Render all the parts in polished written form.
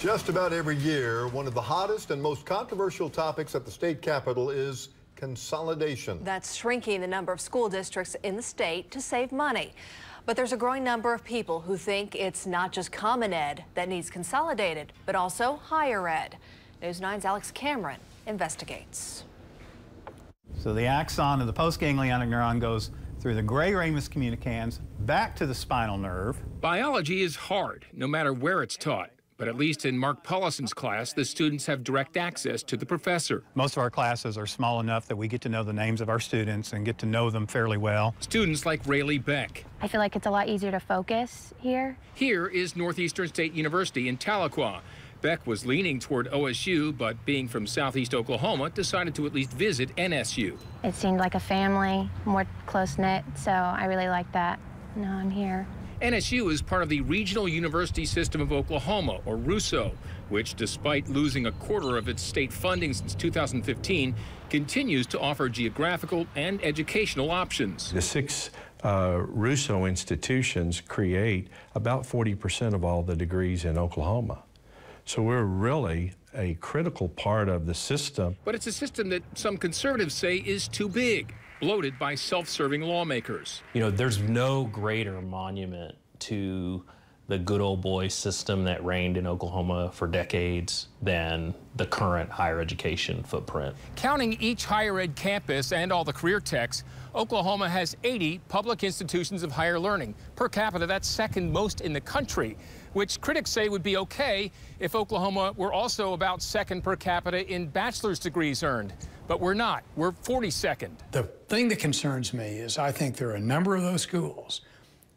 Just about every year, one of the hottest and most controversial topics at the state capitol is consolidation. That's shrinking the number of school districts in the state to save money. But there's a growing number of people who think it's not just Common Ed that needs consolidated, but also higher ed. News 9's Alex Cameron investigates. So the axon of the postganglionic neuron goes through the gray ramus communicans back to the spinal nerve. Biology is hard, no matter where it's taught. But at least in Mark Pollison's class, the students have direct access to the professor. Most of our classes are small enough that we get to know the names of our students and get to know them fairly well. Students like Rayleigh Beck. I feel like it's a lot easier to focus here. Here is Northeastern State University in Tahlequah. Beck was leaning toward OSU, but being from Southeast Oklahoma, decided to at least visit NSU. It seemed like a family, more close-knit, so I really like that. Now I'm here. NSU is part of the Regional University System of Oklahoma, or RUSO, which, despite losing a quarter of its state funding since 2015, continues to offer geographical and educational options. The six RUSO institutions create about 40% of all the degrees in Oklahoma. So we're really a critical part of the system. But it's a system that some conservatives say is too big, bloated by self-serving lawmakers. You know, there's no greater monument to the good old boy system that reigned in Oklahoma for decades than the current higher education footprint. Counting each higher ed campus and all the career techs, Oklahoma has 80 public institutions of higher learning. Per capita, that's second most in the country, which critics say would be okay if Oklahoma were also about second per capita in bachelor's degrees earned. But we're not. We're 42nd. The thing that concerns me is I think there are a number of those schools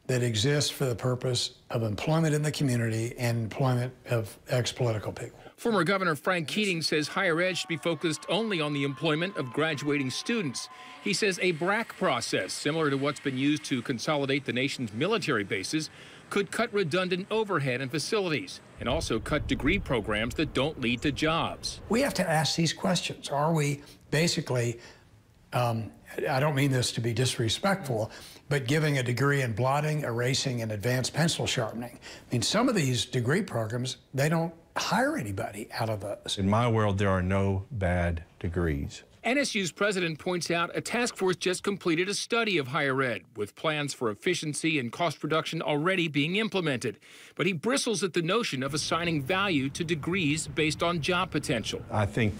that exist for the purpose of employment in the community and employment of ex-political people. Former Governor Frank Keating says higher ed should be focused only on the employment of graduating students. He says a BRAC process, similar to what's been used to consolidate the nation's military bases, could cut redundant overhead and facilities and also cut degree programs that don't lead to jobs. We have to ask these questions. Are we basically, I don't mean this to be disrespectful, but giving a degree in blotting, erasing, and advanced pencil sharpening? I mean, some of these degree programs, they don't hire anybody out of those. In my world, there are no bad degrees. NSU's president points out a task force just completed a study of higher ed with plans for efficiency and cost reduction already being implemented. But he bristles at the notion of assigning value to degrees based on job potential. I think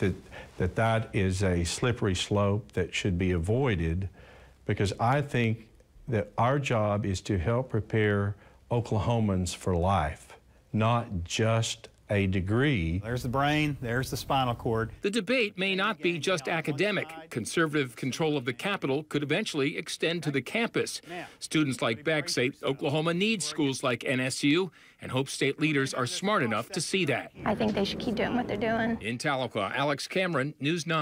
that is a slippery slope that should be avoided, because I think that our job is to help prepare Oklahomans for life, not just a degree. There's the brain, there's the spinal cord. The debate may not be just academic. Conservative control of the Capitol could eventually extend to the campus. Students like Beck say Oklahoma needs schools like NSU and hope state leaders are smart enough to see that. I think they should keep doing what they're doing. In Tahlequah, Alex Cameron, News 9.